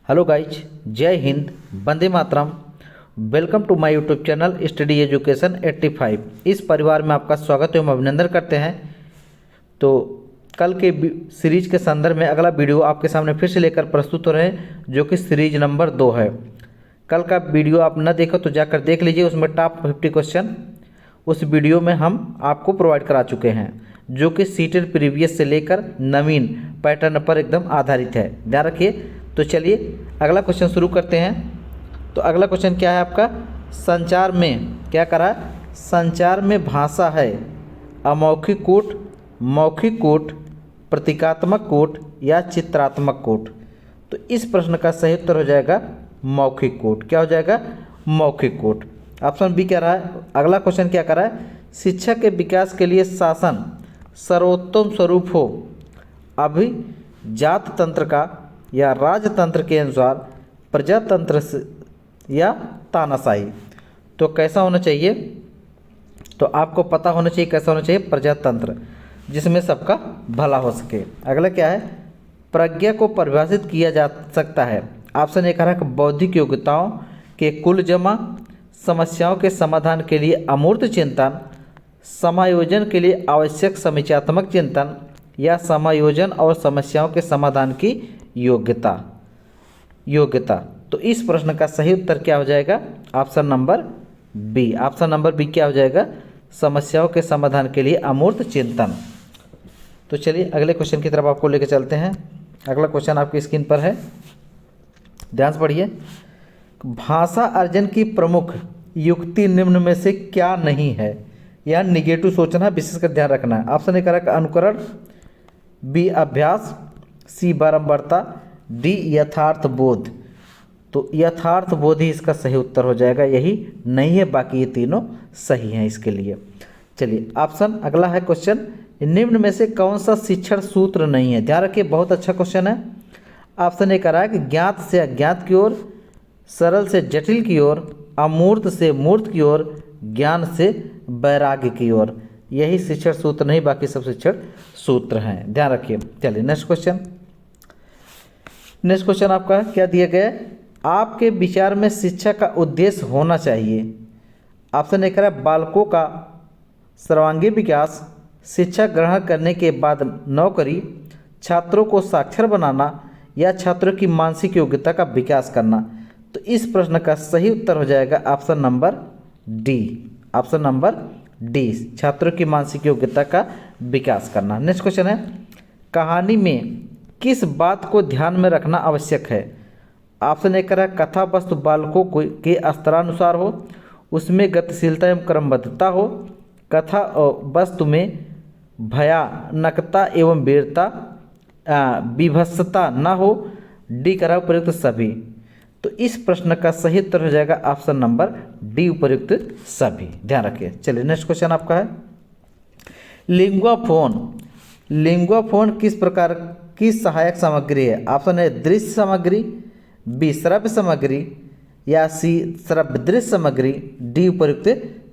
Hello guys, जय हिंद, वंदे मातरम। Welcome to my YouTube channel study education 85। इस परिवार में आपका स्वागत एवं अभिनंदन करते हैं। तो कल के सीरीज के संदर्भ में अगला वीडियो आपके सामने फिर से लेकर प्रस्तुत हो रहे हैं, जो कि सीरीज नंबर 2 है। कल का वीडियो आप न देखो तो जाकर देख लीजिए, उसमें टॉप 50 क्वेश्चन उस वीडियो में हम आपको प्रोवाइड करा चुके हैं, जो कि सीटेड प्रीवियस से लेकर नवीन पैटर्न पर एकदम आधारित है। ध्यान रखिए। तो चलिए अगला क्वेश्चन शुरू करते हैं। तो अगला क्वेश्चन क्या है आपका? संचार में क्या करा? संचार में भाषा है अमौखिक कूट, मौखिक कूट, प्रतीकात्मक कूट या चित्रात्मक कूट। तो इस प्रश्न का सही उत्तर हो जाएगा मौखिक कूट। क्या हो जाएगा? मौखिक कूट। ऑप्शन बी कह रहा है। अगला क्वेश्चन क्या कर रहा है? शिक्षा के विकास के लिए शासन सर्वोत्तम स्वरूप हो अभिजात तंत्र का या राजतंत्र के अनुसार प्रजातंत्र से या तानाशाही। तो कैसा होना चाहिए? तो आपको पता होना चाहिए कैसा होना चाहिए। प्रजातंत्र, जिसमें सबका भला हो सके। अगला क्या है? प्रज्ञा को परिभाषित किया जा सकता है। ऑप्शन ए कह रहा है कि बौद्धिक योग्यताओं के कुल जमा, समस्याओं के समाधान के लिए अमूर्त चिंतन, समायोजन के लिए आवश्यक समीक्षात्मक चिंतन या समायोजन और समस्याओं के समाधान की योग्यता। तो इस प्रश्न का सही उत्तर क्या हो जाएगा? Option number B. Option number B क्या हो जाएगा? समस्याओं के समाधान के लिए अमूर्त चिंतन। तो चलिए अगले क्वेश्चन की तरफ आपको लेकर चलते हैं। अगला क्वेश्चन आपकी स्क्रीन पर है, ध्यान से पढ़िए। भाषा अर्जन की प्रमुख युक्ति निम्न में से क्या नहीं है? या निगेटिव सोचना, विशेषकर ध्यान रखना है। ऑप्शन ए करेक्ट अनुकरण, बी अभ्यास, सी बारंबारता, डी यथार्थ बोध। तो यथार्थ बोध ही इसका सही उत्तर हो जाएगा, यही नहीं है, बाकी ये तीनों सही हैं इसके लिए। चलिए ऑप्शन अगला है क्वेश्चन, निम्न में से कौन सा शिक्षण सूत्र नहीं है? ध्यान रखिए, बहुत अच्छा क्वेश्चन है। ऑप्शन ए कह रहा है कि ज्ञात से अज्ञात की ओर, सरल से जटिल की ओर, अमूर्त से मूर्त की ओर, ज्ञान से वैराग्य की ओर। यही शिक्षण सूत्र नहीं, बाकी सब शिक्षण सूत्र हैं। ध्यान रखिए। चलिए नेक्स्ट क्वेश्चन। नेक्स्ट क्वेश्चन आपका क्या दिया गया है? आपके विचार में शिक्षा का उद्देश्य होना चाहिए। ऑप्शन ए कह रहा है बालकों का सर्वांगीण विकास, शिक्षा ग्रहण करने के बाद नौकरी, छात्रों को साक्षर बनाना या छात्रों की मानसिक योग्यता का विकास करना। तो इस प्रश्न का सही उत्तर हो जाएगा option number D. Option number D, छात्रों की मानसिक योग्यता का विकास करना। नेक्स्ट क्वेश्चन है, कहानी में किस बात को ध्यान में रखना आवश्यक है? ऑप्शन ए कह कथा वस्तु बालकों के स्तरानुसार हो, उसमें गतिशीलता एवं क्रमबद्धता हो, कथा और वस्तु में भयानकता एवं वीरता विभत्सता न हो, डी करा उपयुक्त सभी। तो इस प्रश्न का सही उत्तर हो जाएगा ऑप्शन नंबर डी, उपयुक्त सभी। ध्यान रखिए। चलिए नेक्स्ट क्वेश्चन आपका है, लिंगुआफोन किस प्रकार की सहायक सामग्री है? ऑप्शन ए दृश्य सामग्री, बी श्रव्य सामग्री या सी श्रव्य दृश्य सामग्री, डी उपयुक्त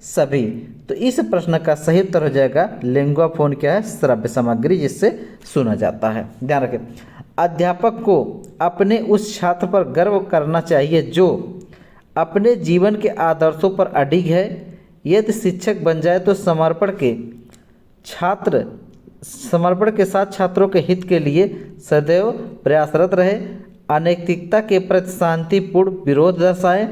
सभी। तो इस प्रश्न का सही उत्तर हो जाएगा लिंगुआफोन क्या है? श्रव्य सामग्री, जिससे सुना जाता है। ध्यान रखें। अध्यापक को अपने उस छात्र पर गर्व करना चाहिए जो अपने जीवन के आदर्शों पर अडिग है। यदि शिक्षक बन जाए तो समर्पण के साथ छात्रों के हित के लिए सदैव प्रयासरत रहे, अनैतिकता के प्रति शांतिपूर्ण विरोध दर्शाए,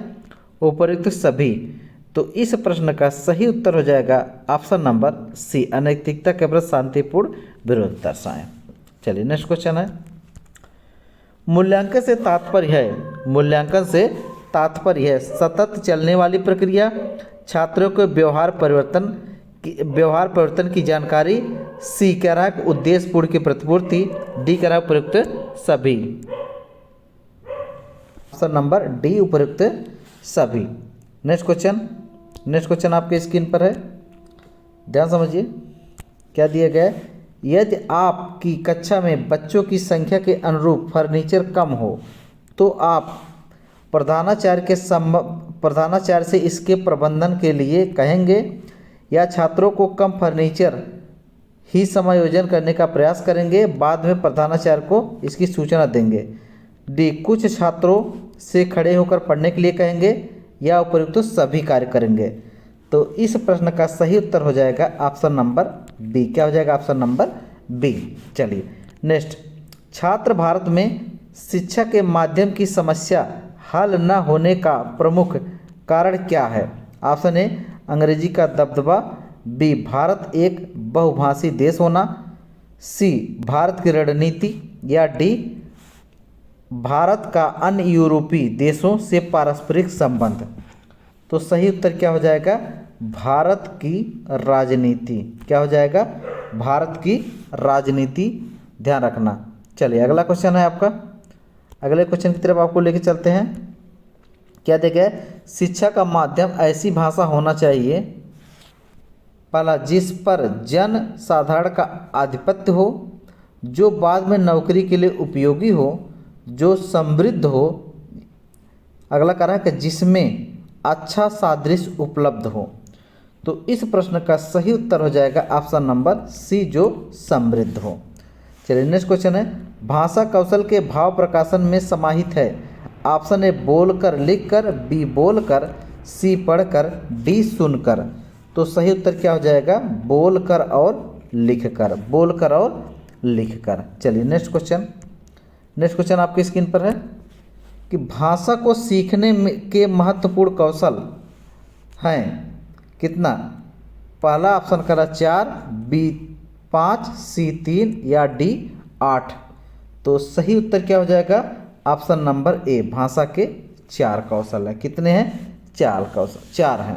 उपयुक्त सभी। तो इस प्रश्न का सही उत्तर हो जाएगा ऑप्शन नंबर सी, अनैतिकता के प्रति शांतिपूर्ण विरोध दर्शाए। चलिए नेक्स्ट क्वेश्चन है, मूल्यांकन से तात्पर्य है सतत चलने वाली प्रक्रिया, छात्रों के व्यवहार परिवर्तन की जानकारी, सी कह रहा है उद्देश्यपूर्ण की प्रतिपूर्ति, डी कह रहा है उपयुक्त सभी। ऑप्शन नंबर डी, उपयुक्त सभी। नेक्स्ट क्वेश्चन आपके स्क्रीन पर है, ध्यान समझिए क्या दिया गया है। यदि आपकी कक्षा में बच्चों की संख्या के अनुरूप फर्नीचर कम हो तो आप प्रधानाचार्य से इसके प्रबंधन के लिए कहेंगे या छात्रों को कम फर्नीचर ही समायोजन करने का प्रयास करेंगे, बाद में प्रधानाचार्य को इसकी सूचना देंगे। डी कुछ छात्रों से खड़े होकर पढ़ने के लिए कहेंगे, या उपयुक्त तो सभी कार्य करेंगे। तो इस प्रश्न का सही उत्तर हो जाएगा ऑप्शन नंबर बी। क्या हो जाएगा? Option number B. चलिए नेक्स्ट, छात्र भारत में शिक्षा के माध्यम की समस्या हल न होने का प्रमुख कारण क्या है? ऑप्शन ए अंग्रेजी का दबदबा, बी भारत एक बहुभाषी देश होना, सी भारत की रणनीति, या डी भारत का अन्य यूरोपीय देशों से पारस्परिक संबंध। तो सही उत्तर क्या हो जाएगा? भारत की राजनीति। क्या हो जाएगा? भारत की राजनीति, ध्यान रखना। चलिए अगला क्वेश्चन है आपका, अगले क्वेश्चन की तरफ आपको लेके चलते हैं। क्या देखे? शिक्षा का माध्यम ऐसी भाषा होना चाहिए, पहला जिस पर जन साधारण का आधिपत्य हो, जो बाद में नौकरी के लिए उपयोगी हो, जो समृद्ध हो। अगला कह रहा है कि जिसमें अच्छा सादृश्य उपलब्ध हो। तो इस प्रश्न का सही उत्तर हो जाएगा ऑप्शन नंबर सी, जो समृद्ध हो। चलिए नेक्स्ट क्वेश्चन है, भाषा कौशल के भाव प्रकाशन में समाहित है। ऑप्शन ए बोलकर लिखकर, बी बोलकर, सी पढ़कर, डी सुनकर। तो सही उत्तर क्या हो जाएगा? बोलकर और लिखकर, बोलकर और लिखकर। चलिए नेक्स्ट क्वेश्चन, नेक्स्ट क्वेश्चन आपकी स्क्रीन पर है कि भाषा को सीखने के महत्वपूर्ण कौशल हैं कितना? पहला ऑप्शन करा 4, बी 5, सी 3, या डी 8। तो सही उत्तर क्या हो जाएगा? ऑप्शन नंबर ए, भाषा के 4 कौशल है। कितने हैं? 4 कौशल, 4 हैं।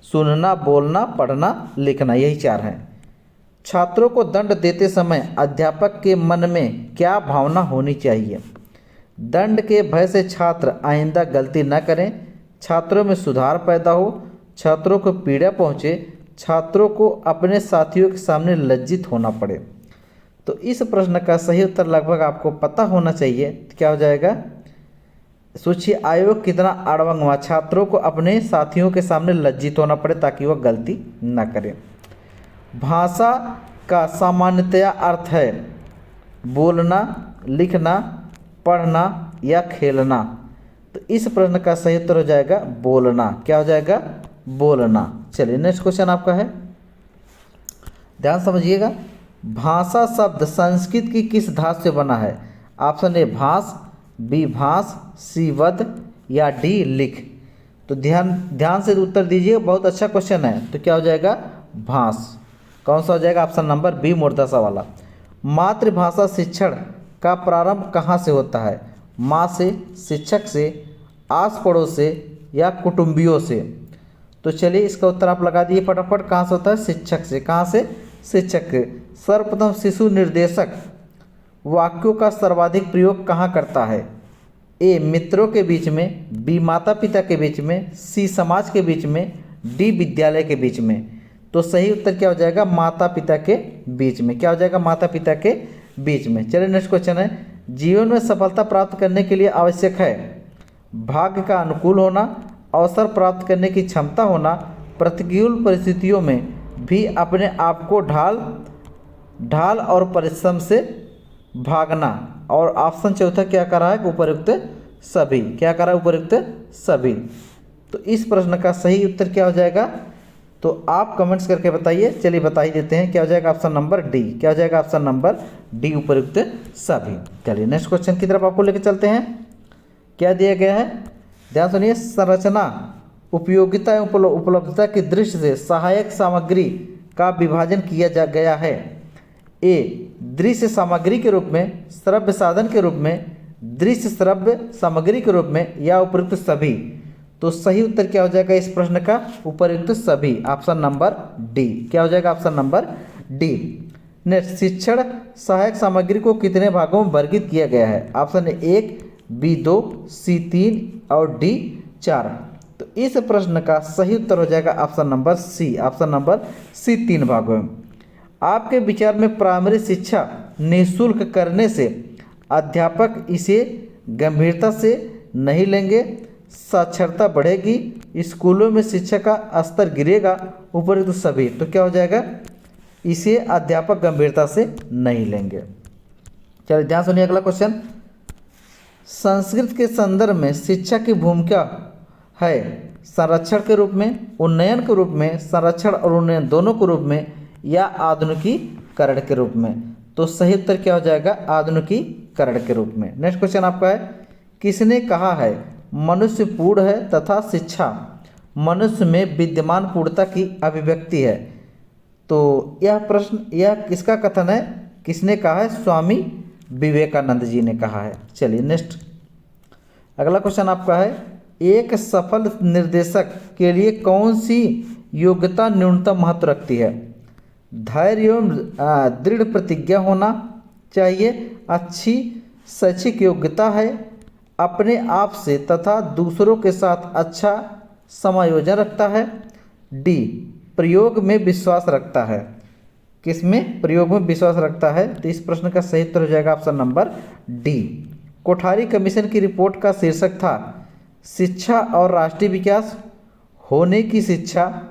सुनना, बोलना, पढ़ना, लिखना, यही 4 हैं। छात्रों को दंड देते समय अध्यापक के मन में क्या भावना होनी चाहिए? दंड के भय से छात्र आइंदा गलती न करें, छात्रों में सुधार पैदा हो, छात्रों को पीड़ा पहुँचे, छात्रों को अपने साथियों के सामने लज्जित होना पड़े। तो इस प्रश्न का सही उत्तर लगभग आपको पता होना चाहिए। क्या हो जाएगा? सोचिए आयोग कितना अड़बंग हुआ, छात्रों को अपने साथियों के सामने लज्जित होना पड़े ताकि वह गलती न करें। भाषा का सामान्यतया अर्थ है बोलना, लिखना, पढ़ना या खेलना। तो इस प्रश्न का सही उत्तर हो जाएगा बोलना। क्या हो जाएगा? बोलना। चलिए नेक्स्ट क्वेश्चन आपका है, ध्यान समझिएगा। भाषा शब्द संस्कृत की किस धातु से बना है? ऑप्शन ए भाष, बी भाष, सी वध, या डी लिख। तो ध्यान से उत्तर दीजिए, बहुत अच्छा क्वेश्चन है। तो क्या हो जाएगा? भाष। कौन सा हो जाएगा? ऑप्शन नंबर बी, मूर्धसा वाला। मातृभाषा शिक्षण का प्रारंभ कहाँ से होता है? माँ से, शिक्षक से, आस पड़ोस से, या कुटुंबियों से। तो चलिए इसका उत्तर आप लगा दिए फटाफट। कहाँ से होता है? शिक्षक से। कहाँ से? शिक्षक से। सर्वप्रथम शिशु निर्देशक वाक्यों का सर्वाधिक प्रयोग कहाँ करता है? ए मित्रों के बीच में, बी माता पिता के बीच में, सी समाज के बीच में, डी विद्यालय के बीच में। तो सही उत्तर क्या हो जाएगा? माता पिता के बीच में। क्या हो जाएगा? माता पिता के बीच में। चलिए नेक्स्ट क्वेश्चन है, जीवन में सफलता प्राप्त करने के लिए आवश्यक है भाग्य का अनुकूल होना, अवसर प्राप्त करने की क्षमता होना, प्रतिकूल परिस्थितियों में भी अपने आप को ढाल और परिश्रम से भागना। और ऑप्शन चौथा क्या कर रहा है? उपयुक्त सभी। क्या कर रहा है? उपयुक्त सभी। तो इस प्रश्न का सही उत्तर क्या हो जाएगा? तो आप कमेंट्स करके बताइए। चलिए बता ही देते हैं। क्या हो जाएगा? Option number D. क्या हो जाएगा? ऑप्शन नंबर डी, उपयुक्त सभी। चलिए नेक्स्ट क्वेश्चन की तरफ आपको लेकर चलते हैं। क्या दिया गया है? ध्यान सुनिए। संरचना, उपयोगिता एवं उपलब्धता की दृष्टि से सहायक सामग्री का विभाजन किया गया है। ए दृश्य सामग्री के रूप में, श्रव्य साधन के रूप में, दृश्य श्रव्य सामग्री के रूप में, या उपयुक्त सभी। तो सही उत्तर क्या हो जाएगा इस प्रश्न का? उपयुक्त सभी। Option number D. क्या हो जाएगा? Option number D. नेक्स्ट, शिक्षण सहायक सामग्री को कितने भागों में वर्गीकृत किया गया है? ऑप्शन ए 1, बी 2, सी 3 और डी 4। तो इस प्रश्न का सही उत्तर हो जाएगा option number C. Option number C, 3 भागों में। आपके विचार में प्राइमरी शिक्षा निःशुल्क करने से अध्यापक इसे गंभीरता से नहीं लेंगे, साक्षरता बढ़ेगी, स्कूलों में शिक्षा का स्तर गिरेगा, उपयुक्त सभी। तो क्या हो जाएगा? इसे अध्यापक गंभीरता से नहीं लेंगे। चलिए ध्यान सुनिए अगला क्वेश्चन। संस्कृत के संदर्भ में शिक्षा की भूमिका है संरक्षण के रूप में, उन्नयन के रूप में, संरक्षण और उन्नयन दोनों के रूप में, या आधुनिकीकरण के रूप में। तो सही उत्तर क्या हो जाएगा? आधुनिकीकरण के रूप में। नेक्स्ट क्वेश्चन आपका है, किसने कहा है मनुष्य पूर्ण है तथा शिक्षा मनुष्य में विद्यमान पूर्णता की अभिव्यक्ति है? तो यह किसका कथन है? किसने कहा है? स्वामी विवेकानंद जी ने कहा है। चलिए नेक्स्ट अगला क्वेश्चन आपका है, एक सफल निर्देशक के लिए कौन सी योग्यता न्यूनतम महत्व रखती है? धैर्य एवं दृढ़ प्रतिज्ञा होना चाहिए, अच्छी शैक्षिक योग्यता है, अपने आप से तथा दूसरों के साथ अच्छा समायोजन रखता है, डी प्रयोग में विश्वास रखता है। किसमें? प्रयोग में विश्वास रखता है। तो इस प्रश्न का सही उत्तर हो जाएगा option number D. Kothari commission की रिपोर्ट का शीर्षक था शिक्षा और राष्ट्रीय विकास, होने की शिक्षा,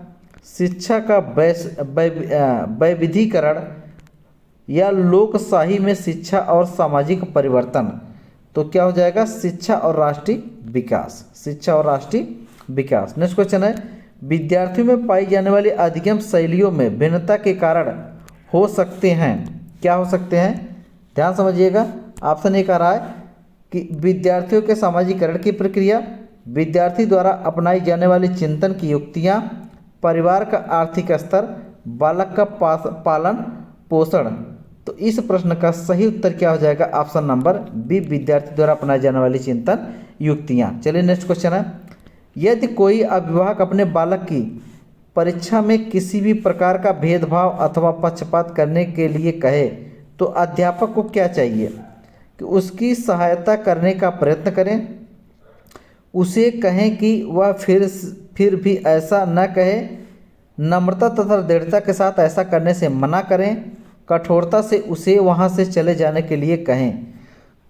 शिक्षा का वैविधीकरण, या लोकशाही में शिक्षा और सामाजिक परिवर्तन। तो क्या हो जाएगा? शिक्षा और राष्ट्रीय विकास, शिक्षा और राष्ट्रीय विकास। नेक्स्ट क्वेश्चन है, विद्यार्थियों में पाई जाने वाली अधिगम शैलियों में भिन्नता के कारण हो सकते हैं। क्या हो सकते हैं? ध्यान समझिएगा। ऑप्शन ए कह रहा है कि विद्यार्थियों के सामाजिकरण की प्रक्रिया, विद्यार्थी द्वारा अपनाई जाने वाली चिंतन की युक्तियाँ, परिवार का आर्थिक स्तर, बालक का पालन पोषण। तो इस प्रश्न का सही उत्तर क्या हो जाएगा? ऑप्शन नंबर बी, विद्यार्थी द्वारा अपनाई जाने वाली चिंतन युक्तियाँ। चलिए नेक्स्ट क्वेश्चन है, यदि कोई अभिभावक अपने बालक की परीक्षा में किसी भी प्रकार का भेदभाव अथवा पक्षपात करने के लिए कहे तो अध्यापक को क्या चाहिए? कि उसकी सहायता करने का प्रयत्न करें, उसे कहें कि वह फिर भी ऐसा न कहे, नम्रता तथा दृढ़ता के साथ ऐसा करने से मना करें, कठोरता से उसे वहाँ से चले जाने के लिए कहें।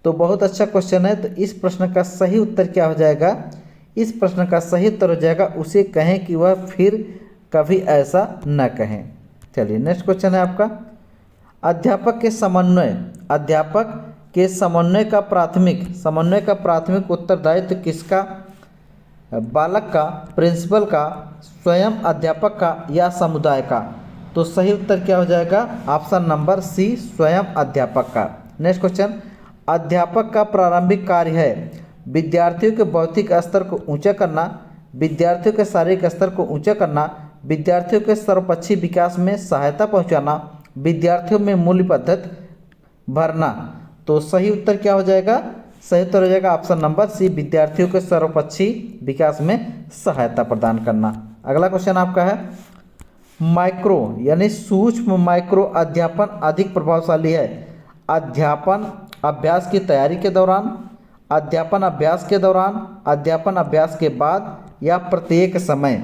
तो बहुत अच्छा क्वेश्चन है। तो इस प्रश्न का सही उत्तर क्या हो जाएगा? इस प्रश्न का सही उत्तर हो जाएगा उसे कहें कि वह फिर कभी ऐसा न कहें। चलिए नेक्स्ट क्वेश्चन है आपका, अध्यापक के समन्वय का प्राथमिक उत्तरदायित्व किसका? बालक का, प्रिंसिपल का, स्वयं अध्यापक का, या समुदाय का? तो सही उत्तर क्या हो जाएगा? ऑप्शन नंबर सी, स्वयं अध्यापक का। नेक्स्ट क्वेश्चन, अध्यापक का प्रारंभिक कार्य है विद्यार्थियों के बौद्धिक स्तर को ऊंचा करना, विद्यार्थियों के शारीरिक स्तर को ऊंचा करना, विद्यार्थियों के सर्वपक्षीय विकास में सहायता पहुंचाना, विद्यार्थियों में मूल्य पद्धति भरना। तो सही उत्तर क्या हो जाएगा? सही उत्तर हो जाएगा ऑप्शन नंबर सी, विद्यार्थियों के सर्वपक्षीय विकास में सहायता प्रदान करना। अगला क्वेश्चन आपका है, माइक्रो यानी सूक्ष्म माइक्रो अध्यापन अधिक प्रभावशाली है अध्यापन अभ्यास की तैयारी के दौरान, अध्यापन अभ्यास के दौरान, अध्यापन अभ्यास के बाद, या प्रत्येक समय?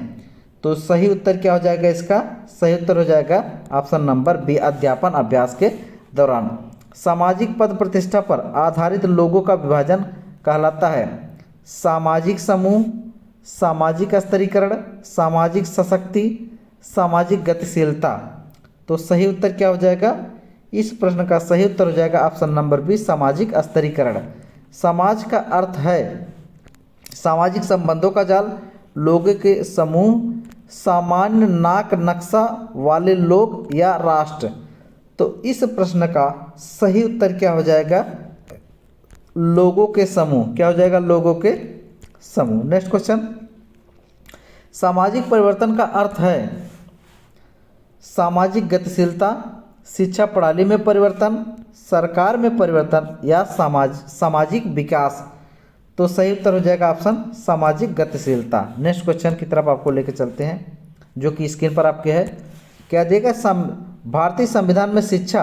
तो सही उत्तर क्या हो जाएगा? इसका सही उत्तर हो जाएगा ऑप्शन नंबर बी, अध्यापन अभ्यास के दौरान। सामाजिक पद प्रतिष्ठा पर आधारित लोगों का विभाजन कहलाता है सामाजिक समूह, सामाजिक स्तरीकरण, सामाजिक सशक्ति, सामाजिक गतिशीलता। तो सही उत्तर क्या हो जाएगा? इस प्रश्न का सही उत्तर हो जाएगा ऑप्शन नंबर बी, सामाजिक स्तरीकरण। समाज का अर्थ है सामाजिक संबंधों का जाल, लोगों के समूह, सामान्य नाक नक्शा वाले लोग, या राष्ट्र। तो इस प्रश्न का सही उत्तर क्या हो जाएगा? लोगों के समूह। क्या हो जाएगा? लोगों के समूह। नेक्स्ट क्वेश्चन, सामाजिक परिवर्तन का अर्थ है सामाजिक गतिशीलता, शिक्षा प्रणाली में परिवर्तन, सरकार में परिवर्तन, या सामाजिक विकास। तो सही उत्तर हो जाएगा ऑप्शन सामाजिक गतिशीलता। नेक्स्ट क्वेश्चन की तरफ आपको लेकर चलते हैं जो कि स्क्रीन पर आपके है। क्या देगा? भारतीय संविधान में शिक्षा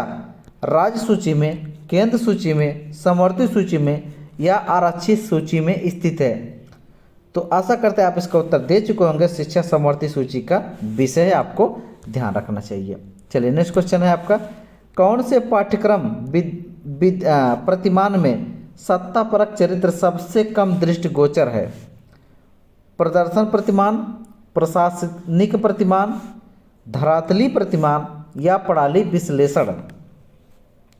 राज्य सूची में, केंद्र सूची में, समवर्ती सूची में, या आरक्षित सूची में स्थित है? तो आशा करते हैं आप इसका उत्तर दे चुके होंगे। शिक्षा समवर्ती सूची का विषय है, आपको ध्यान रखना चाहिए। चलिए नेक्स्ट क्वेश्चन है आपका, कौन से पाठ्यक्रम प्रतिमान में सत्तापरक चरित्र सबसे कम दृष्टिगोचर है? प्रदर्शन प्रतिमान, प्रशासनिक प्रतिमान, धरातली प्रतिमान, या प्रणाली विश्लेषण?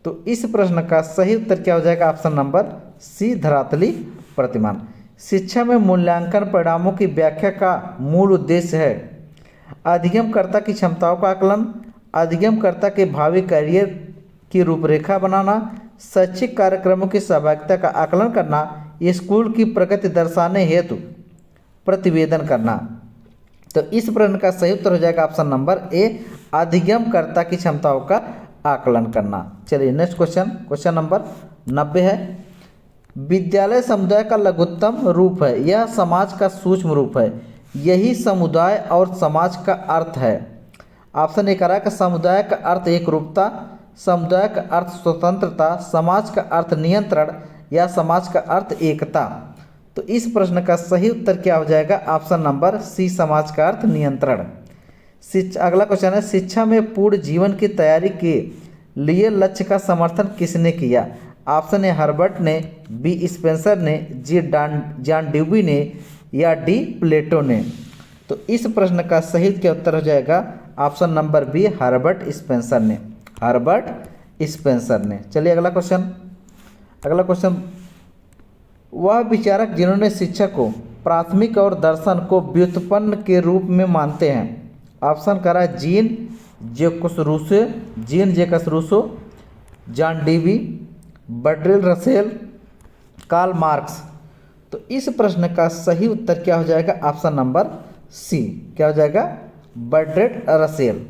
तो इस प्रश्न का सही उत्तर क्या हो जाएगा? ऑप्शन नंबर सी धरातली प्रतिमान। शिक्षा में मूल्यांकन परिणामों की व्याख्या का मूल उद्देश्य है अधिगमकर्ता की क्षमताओं का आकलन, अधिगमकर्ता के भावी करियर की रूपरेखा बनाना, शैक्षिक कार्यक्रमों की सहभागिता का आकलन करना, स्कूल की प्रगति दर्शाने हेतु प्रतिवेदन करना। तो इस प्रश्न का सही उत्तर हो जाएगा ऑप्शन नंबर ए, अधिगमकर्ता की क्षमताओं का आकलन करना। चलिए नेक्स्ट क्वेश्चन नंबर 90 है। विद्यालय समुदाय का लघुत्तम रूप है, यह समाज का सूक्ष्म रूप है, यही समुदाय और समाज का अर्थ है। ऑप्शन ए कह रहा है कि समुदाय का अर्थ एकरूपता, समुदाय का अर्थ स्वतंत्रता, समाज का अर्थ नियंत्रण या समाज का अर्थ एकता। तो इस प्रश्न का सही उत्तर क्या हो जाएगा? ऑप्शन नंबर सी, समाज का अर्थ नियंत्रण। अगला क्वेश्चन है, शिक्षा में पूर्ण जीवन की तैयारी के लिए लक्ष्य का समर्थन किसने किया? ऑप्शन ए हर्बर्ट ने, बी स्पेंसर ने, जी जॉन ड्यूबी ने या डी प्लेटो ने। तो इस प्रश्न का सही क्या उत्तर हो जाएगा? Option number B, Herbert Spencer ने, हर्बर्ट स्पेंसर ने। चलिए अगला क्वेश्चन, वह विचारक जिन्होंने शिक्षा को प्राथमिक और दर्शन को व्युत्पन्न के रूप में मानते हैं। ऑप्शन करा Jean Jacques Rousseau, John Dewey, Bertrand Russell, Karl Marx. तो इस प्रश्न का सही उत्तर क्या हो जाएगा? ऑप्शन नंबर सी, क्या हो जाएगा? Bertrand Russell.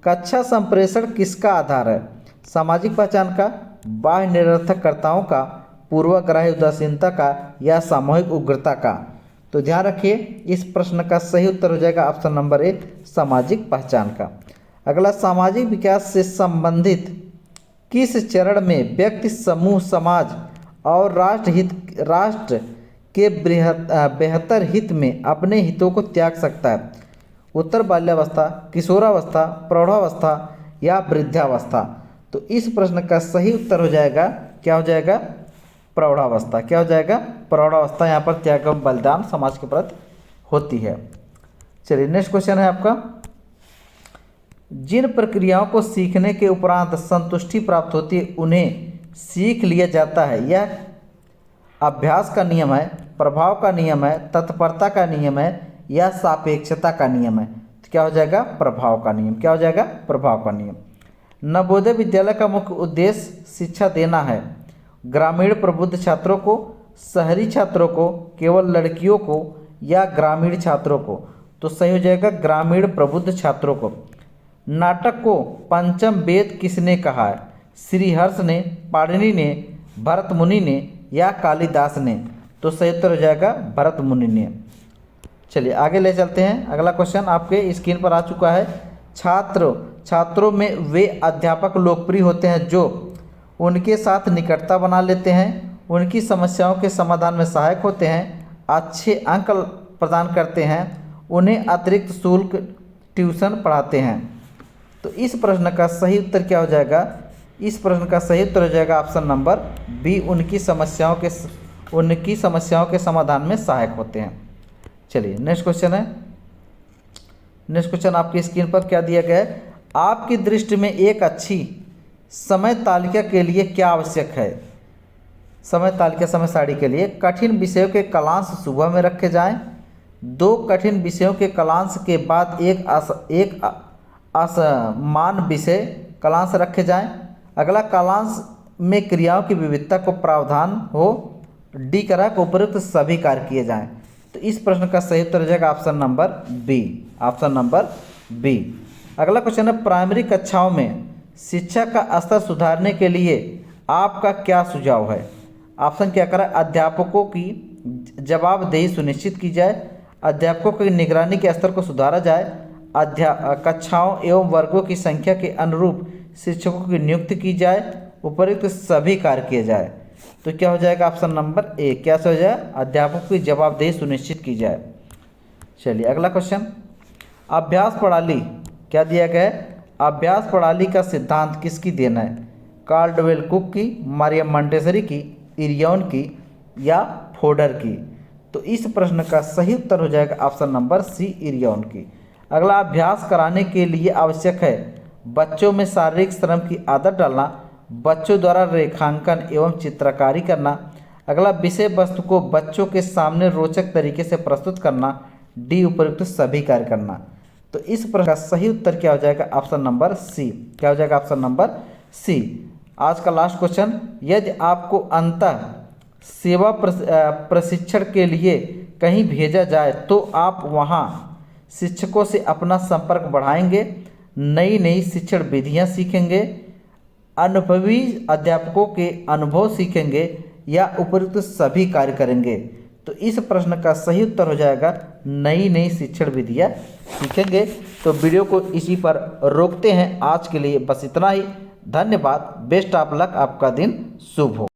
कक्षा संप्रेषण किसका आधार है? सामाजिक पहचान का, बाह्य निरर्थकताओं का, पूर्वाग्रही उदासीनता का या सामूहिक उग्रता का। तो ध्यान रखिए इस प्रश्न का सही उत्तर हो जाएगा ऑप्शन नंबर ए, सामाजिक पहचान का। अगला, सामाजिक विकास से संबंधित किस चरण में व्यक्ति, समूह, समाज और राष्ट्र के बेहतर हित में अपने हितों को त्याग सकता है? उत्तर बाल्यावस्था, किशोरावस्था, प्रौढ़ावस्था या वृद्धावस्था। तो इस प्रश्न का सही उत्तर हो जाएगा, क्या हो जाएगा? प्रौढ़ावस्था। क्या हो जाएगा? प्रौढ़ावस्था। यहाँ पर त्याग एवं बलिदान समाज के प्रति होती है। चलिए नेक्स्ट क्वेश्चन है आपका, जिन प्रक्रियाओं को सीखने के उपरांत संतुष्टि प्राप्त होती है उन्हें सीख लिया जाता है। यह अभ्यास का नियम है, प्रभाव का नियम है, तत्परता का नियम है या सापेक्षता का नियम है? तो क्या हो जाएगा? प्रभाव का नियम। क्या हो जाएगा? प्रभाव का नियम। नवोदय विद्यालय का मुख्य उद्देश्य शिक्षा देना है। ग्रामीण प्रबुद्ध छात्रों को, शहरी छात्रों को, केवल लड़कियों को या ग्रामीण छात्रों को? तो सही हो जाएगा ग्रामीण प्रबुद्ध छात्रों को। नाटक को पंचम वेद किसने कहा है? श्रीहर्ष ने, पाणिनि ने, भरत मुनि ने या कालिदास ने? तो सही उत्तर हो जाएगा भरत मुनि ने। चलिए आगे ले चलते हैं। अगला क्वेश्चन आपके स्क्रीन पर आ चुका है। छात्रों में वे अध्यापक लोकप्रिय होते हैं जो उनके साथ निकटता बना लेते हैं, उनकी समस्याओं के समाधान में सहायक होते हैं, अच्छे अंक प्रदान करते हैं, उन्हें अतिरिक्त शुल्क ट्यूशन पढ़ाते हैं। तो इस प्रश्न का सही उत्तर क्या हो जाएगा? इस प्रश्न का सही उत्तर हो जाएगा ऑप्शन नंबर बी, उनकी समस्याओं के समाधान में सहायक होते हैं। चलिए नेक्स्ट क्वेश्चन आपकी स्क्रीन पर क्या दिया गया है? आपकी दृष्टि में एक अच्छी समय तालिका के लिए क्या आवश्यक है? समय सारणी के लिए कठिन विषयों के कलांश सुबह में रखे जाएं, 2 कठिन विषयों के कलांश के बाद एक असमान विषय कलांश रखे जाएं। अगला, कलांश में क्रियाओं की विविधता को प्रावधान हो। डी करा को उपयुक्त सभी कार्य किए जाएं। तो इस प्रश्न का सही उत्तर हो जाएगा ऑप्शन नंबर बी। अगला क्वेश्चन है, प्राइमरी कक्षाओं में शिक्षा का स्तर सुधारने के लिए आपका क्या सुझाव है? ऑप्शन क्या करा? अध्यापकों की जवाबदेही सुनिश्चित की जाए, अध्यापकों की निगरानी के स्तर को सुधारा जाए, कक्षाओं एवं वर्गों की संख्या के अनुरूप शिक्षकों की नियुक्ति की जाए, उपयुक्त सभी कार्य किए जाए। तो क्या हो जाएगा? ऑप्शन नंबर ए, क्या हो जाए? अध्यापकों की जवाबदेही सुनिश्चित की जाए। चलिए अगला क्वेश्चन, अभ्यास प्रणाली क्या दिया गया है? अभ्यास प्रणाली का सिद्धांत किसकी देन है? कार्लवेल कुक की, मारियम मॉन्टेसरी की, इरियॉन की या फोडर की? तो इस प्रश्न का सही उत्तर हो जाएगा ऑप्शन नंबर सी, इरियॉन की। अगला, अभ्यास कराने के लिए आवश्यक है बच्चों में शारीरिक श्रम की आदत डालना, बच्चों द्वारा रेखांकन एवं चित्रकारी करना, अगला, विषय वस्तु को बच्चों के सामने रोचक तरीके से प्रस्तुत करना। डी, उपयुक्त सभी कार्य करना। तो इस प्रश्न का सही उत्तर क्या हो जाएगा? Option number C. क्या हो जाएगा? Option number C. आज का लास्ट क्वेश्चन, यदि आपको अंतः सेवा प्रशिक्षण के लिए कहीं भेजा जाए तो आप वहां शिक्षकों से अपना संपर्क बढ़ाएंगे, नई नई शिक्षण विधियां सीखेंगे, अनुभवी अध्यापकों के अनुभव सीखेंगे या उपयुक्त सभी कार्य करेंगे? तो इस प्रश्न का सही उत्तर हो जाएगा नई नई शिक्षण विधियां सीखेंगे। तो वीडियो को इसी पर रोकते हैं। आज के लिए बस इतना ही। धन्यवाद। Best of luck. आपका दिन शुभ हो।